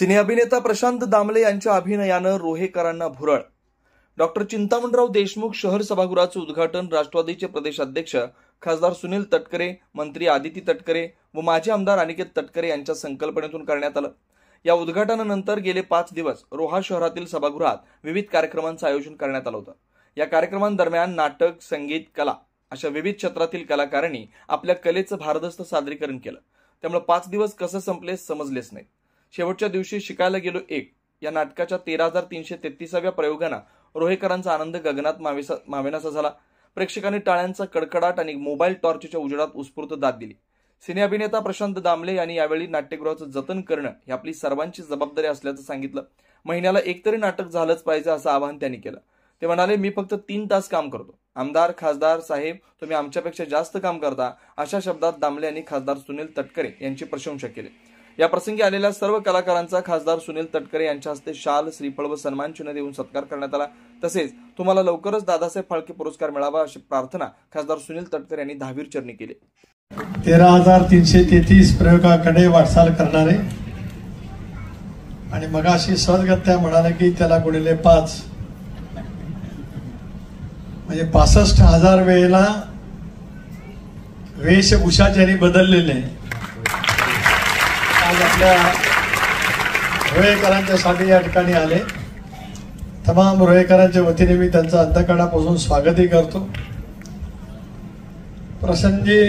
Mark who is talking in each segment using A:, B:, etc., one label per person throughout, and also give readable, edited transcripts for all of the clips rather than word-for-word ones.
A: सिने अभिनेता प्रशांत दामले यांच्या अभिनयानं रोहेकरांना भुरळ। डॉक्टर चिंतामणराव देशमुख शहर सभागृहाचं उद्घाटन राष्ट्रवादीचे प्रदेशाध्यक्ष खासदार सुनील तटकरे, मंत्री आदिती तटकरे व माजी आमदार अनिकेत तटकरे यांच्या संकल्पनेतून करण्यात आलं। या उद्घाटनानंतर गेले 5 दिवस रोहा शहरातील सभागृहात विविध कार्यक्रमांचं आयोजन करण्यात आलं होतं। या कार्यक्रमांदरम्यान नाटक, संगीत, कला अशा विविध क्षेत्रातील कलाकारांनी आपल्या कलेचं भारदस्त सादरीकरण केलं। त्यामुळे 5 दिवस कसं संपले समजलेच नाही। शेवटच्या दिवशी शिकायला गेलो एक या नाटकाच्या 13,333व्या प्रयोगानं रोहेकरांचा आनंद गगनात मावेनासा झाला। प्रेक्षकांनी टाळ्यांचा कडकडाट आणि मोबाईल टॉर्चच्या उजेडात उत्स्फूर्त दाद दिली। सिने अभिनेता प्रशांत दामले यांनी यावेळी नाट्यगृहाचं जतन करणं ही आपली सर्वांची जबाबदारी असल्याचं सांगितलं। महिन्याला एक तरी नाटक झालंच पाहिजे असं आवाहन त्यांनी केलं। ते म्हणाले, मी फक्त 3 तास काम करतो, आमदार खासदार साहेब तुम्ही आमच्यापेक्षा जास्त काम करता, अशा शब्दात दामले यांनी खासदार सुनील तटकरे यांची प्रशंसा केली। या प्रसंगी आलेल्या सर्व कलाकारांचा खासदार सुनील तटकरे यांच्या हस्ते शाल, श्रीफळ व सन्मान चिन्ह देऊन सत्कार करण्यात आला। तसेच तुम्हाला लवकरच दादासाहेब फाळके पुरस्कार मिळावा अशी प्रार्थना खासदार सुनील तटकरे यांनी दहावीर चरणी केली।
B: 13,333 प्रयोगाकडे वाटचाल करणारे आणि मगाशी सहजगत्या म्हणाले की त्याला गुणिले 5 म्हणजे 65,000 वेळेला वेशभूषा ज्यांनी बदललेले आज आपल्या रोहेकरांच्या साठी या ठिकाणी आले। तमाम रोहेकरांच्या वतीने मी त्यांचं अंतःकरणापासून स्वागतही करतो। प्रसंगी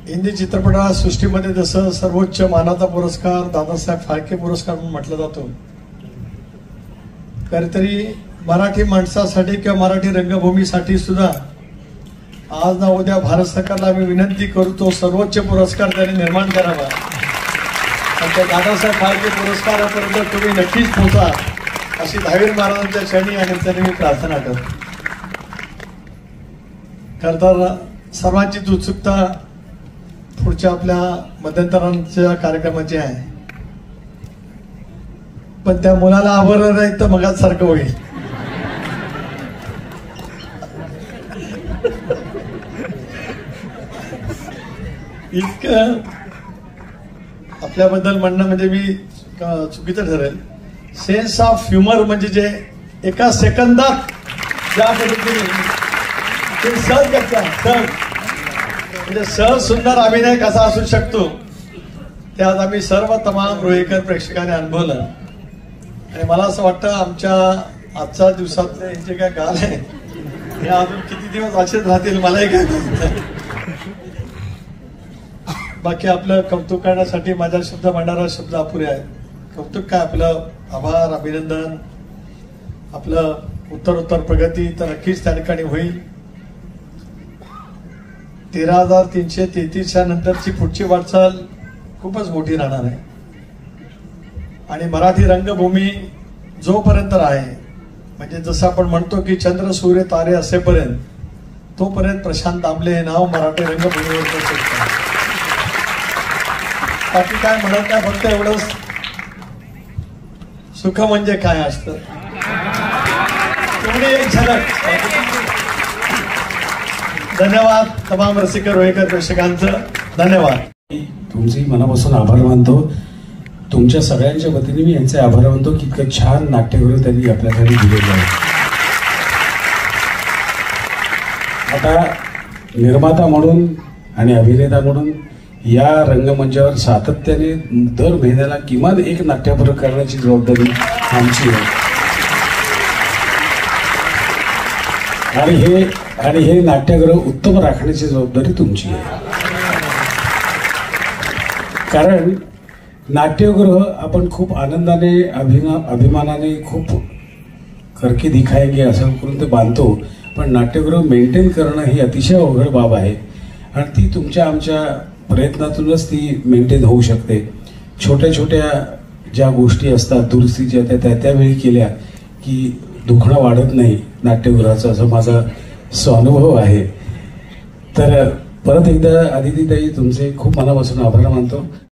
B: हिंदी चित्रपटसृष्टीमध्ये जसं सर्वोच्च मानाचा पुरस्कार दादासाहेब फाळके पुरस्कार म्हणून म्हटलं जातो, तरी मराठी माणसासाठी किंवा मराठी रंगभूमीसाठी सुद्धा आज ना उद्या भारत सरकारला मी विनंती करतो सर्वोच्च पुरस्कार त्यांनी निर्माण करावा। त्या दादासाहेब फाळके पुरस्कारापर्यंत तुम्ही नक्कीच पोहोचा अशी दहावीर महाराजांच्या चरणी आणि त्यांनी मी प्रार्थना करतो। खरं तर सर्वांचीच उत्सुकता पुढच्या आपल्या मध्यंतरांच्या कार्यक्रमाची आहे, पण त्या मुलाला आवडलं नाही तर मगाच सारखं होईल। इतकं आपल्याबद्दल म्हणणं म्हणजे मी चुकीचं ठरेल। सेन्स ऑफ ह्युमर म्हणजे जे एका सेकंदात ज्या पद्धतीने सहज करता म्हणजे सहज सुंदर अभिनय कसा असू शकतो ते आज आम्ही सर्व तमाम रोहेकर प्रेक्षकांनी अनुभवलं। आणि मला असं वाटतं आमच्या आजच्या दिवसातले जे काय गाल आहे हे अजून किती दिवस असेच राहतील मलाही काय माहिती। बाकी आपलं कौतुक करण्यासाठी माझ्या शब्द मांडणारा शब्द अपुरे आहे। कौतुक काय, आपलं आभार, अभिनंदन, आपलं उत्तरोत्तर प्रगती तर नक्कीच त्या ठिकाणी होईल। 13,333 नंतरची पुढची वाटचाल खूपच मोठी राहणार आहे आणि मराठी रंगभूमी जोपर्यंत आहे म्हणजे जसं आपण म्हणतो की चंद्र सूर्य तारे असेपर्यंत तोपर्यंत प्रशांत दामले हे नाव मराठी रंगभूमीवर बाकी काय म्हणत नाही, फक्त एवढंच सुख म्हणजे काय असतं तेवढी एक झलक। धन्यवाद तमाम रसिक रोहेकर प्रेक्षकांचं, धन्यवाद।
C: तुमचे मनापासून आभार मानतो। तुमच्या सगळ्यांच्या वतीने मी यांचे आभार मानतो की इतकं छान नाट्यगृह त्यांनी आपल्यासाठी दिलेलं आहे। आता निर्माता म्हणून आणि अभिनेता म्हणून या रंगमंचावर सातत्याने दर महिन्याला किमान एक नाट्यप्रयोग करण्याची जबाबदारी आमची आहे आणि हे नाट्यगृह उत्तम राखण्याची जबाबदारी तुमची आहे। कारण नाट्यगृह आपण खूप आनंदाने अभिमानाने खूप करके दिखाएंगे असं करून ते बांधतो, पण नाट्यगृह मेंटेन करणं ही अतिशय अवघड बाब आहे आणि ती तुमच्या आमच्या प्रयत्नातूनच ती मेंटेन होऊ शकते। छोट्या छोट्या ज्या गोष्टी असतात दुरुस्तीच्या त्या त्यावेळी केल्या की दुखणं वाढत नाही नाट्यगृहाचा, असा माझा स्वानुभव आहे। तर परत एकदा आदितीताई तुमचे खूप मनापासून आभार मानतो।